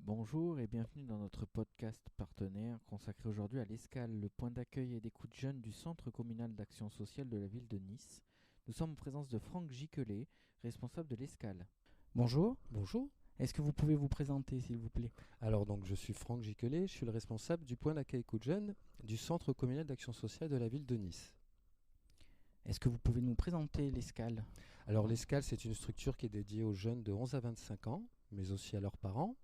Bonjour et bienvenue dans notre podcast partenaire consacré aujourd'hui à l'Escale, le point d'accueil et d'écoute jeune du Centre communal d'action sociale de la ville de Nice. Nous sommes en présence de Franck Giquelet, responsable de l'Escale. Bonjour, Bonjour. est-ce que vous pouvez vous présenter s'il vous plaît? Alors donc je suis Franck Giquelet, je suis le responsable du point d'accueil Coup de Jeunes du Centre communal d'action sociale de la ville de Nice. Est-ce que vous pouvez nous présenter l'Escale? Alors l'Escale, c'est une structure qui est dédiée aux jeunes de 11 à 25 ans, mais aussi à leurs parents.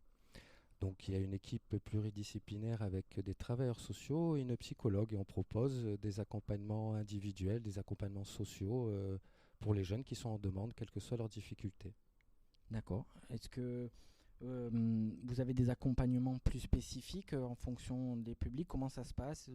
Donc il y a une équipe pluridisciplinaire avec des travailleurs sociaux et une psychologue et on propose des accompagnements individuels, des accompagnements sociaux pour les jeunes qui sont en demande, quelles que soient leurs difficultés. D'accord. Est-ce que vous avez des accompagnements plus spécifiques en fonction des publics? Comment ça se passe?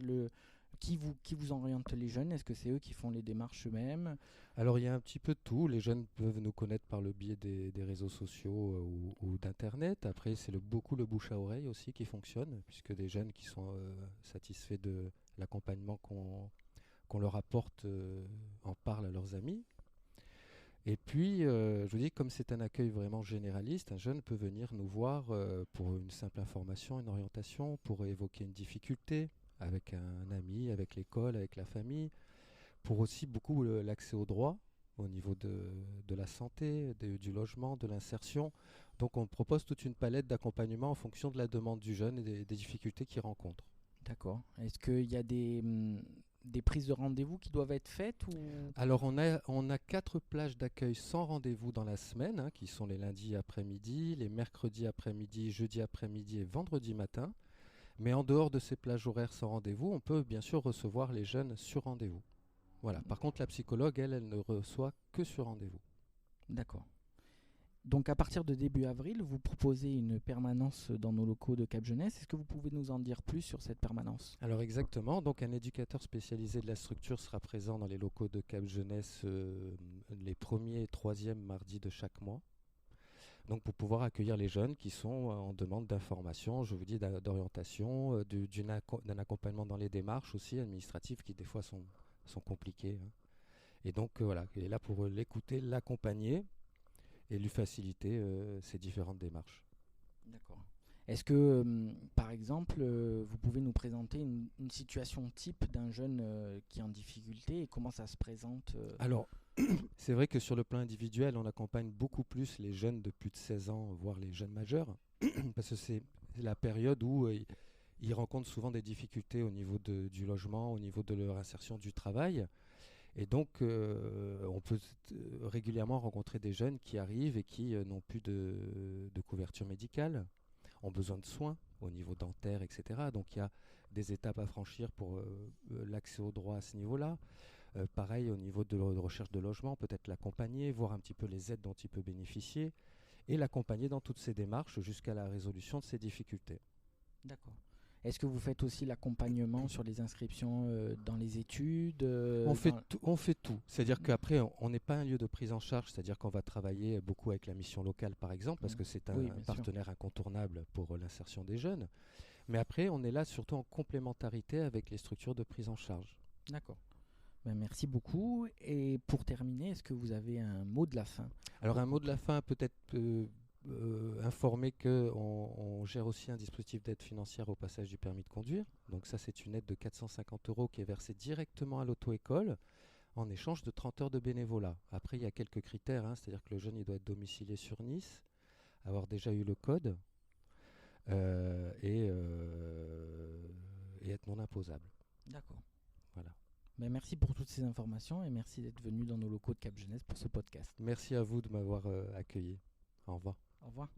Qui vous oriente les jeunes? Est-ce que c'est eux qui font les démarches eux-mêmes? Alors il y a un petit peu de tout. Les jeunes peuvent nous connaître par le biais des réseaux sociaux ou d'Internet. Après, c'est beaucoup le bouche à oreille aussi qui fonctionne, puisque des jeunes qui sont satisfaits de l'accompagnement qu'on leur apporte en parlent à leurs amis. Et puis, je vous dis, comme c'est un accueil vraiment généraliste, un jeune peut venir nous voir pour une simple information, une orientation, pour évoquer une difficulté avec un ami, avec l'école, avec la famille, pour aussi beaucoup l'accès aux droits au niveau de la santé, du logement, de l'insertion. Donc on propose toute une palette d'accompagnement en fonction de la demande du jeune et des difficultés qu'il rencontre. D'accord. Est-ce qu'il y a des prises de rendez-vous qui doivent être faites ou... Alors on a 4 plages d'accueil sans rendez-vous dans la semaine, hein, qui sont les lundis après-midi, les mercredis après-midi, jeudi après-midi et vendredi matin. Mais en dehors de ces plages horaires sans rendez-vous, on peut bien sûr recevoir les jeunes sur rendez-vous. Voilà. Par contre, la psychologue, elle ne reçoit que sur rendez-vous. D'accord. Donc à partir de début avril, vous proposez une permanence dans nos locaux de Cap Jeunesse. Est-ce que vous pouvez nous en dire plus sur cette permanence? Alors exactement, donc un éducateur spécialisé de la structure sera présent dans les locaux de Cap Jeunesse les premiers et troisièmes mardis de chaque mois. Donc pour pouvoir accueillir les jeunes qui sont en demande d'information, je vous dis d'orientation, d'un accompagnement dans les démarches aussi administratives qui des fois sont compliquées, hein. Et donc voilà, il est là pour l'écouter, l'accompagner et lui faciliter ces différentes démarches. D'accord. Est-ce que, par exemple, vous pouvez nous présenter une situation type d'un jeune qui est en difficulté et comment ça se présente Alors, c'est vrai que sur le plan individuel, on accompagne beaucoup plus les jeunes de plus de 16 ans, voire les jeunes majeurs, parce que c'est la période où ils rencontrent souvent des difficultés au niveau du logement, au niveau de leur insertion du travail. Et donc, on peut régulièrement rencontrer des jeunes qui arrivent et qui n'ont plus de couverture médicale, ont besoin de soins au niveau dentaire, etc. Donc, il y a des étapes à franchir pour l'accès aux droits à ce niveau-là. Pareil, au niveau de recherche de logement, peut-être l'accompagner, voir un petit peu les aides dont il peut bénéficier et l'accompagner dans toutes ces démarches jusqu'à la résolution de ses difficultés. D'accord. Est-ce que vous faites aussi l'accompagnement sur les inscriptions dans les études On fait tout. C'est-à-dire qu'après, on n'est pas un lieu de prise en charge, c'est-à-dire qu'on va travailler beaucoup avec la mission locale, par exemple, parce que c'est un Oui, bien sûr. partenaire incontournable pour l'insertion des jeunes. Mais après, on est là surtout en complémentarité avec les structures de prise en charge. D'accord. Ben, merci beaucoup. Et pour terminer, est-ce que vous avez un mot de la fin Alors, pour un mot de la conclure? fin, peut-être informer qu'on gère aussi un dispositif d'aide financière au passage du permis de conduire. Donc ça, c'est une aide de 450 € qui est versée directement à l'auto-école en échange de 30 heures de bénévolat. Après, il y a quelques critères, hein, c'est-à-dire que le jeune il doit être domicilié sur Nice, avoir déjà eu le code euh, et, euh, et être non imposable. D'accord. Voilà. Ben, merci pour toutes ces informations et merci d'être venu dans nos locaux de Cap Jeunesse pour ce podcast. Merci à vous de m'avoir accueilli. Au revoir. Au revoir.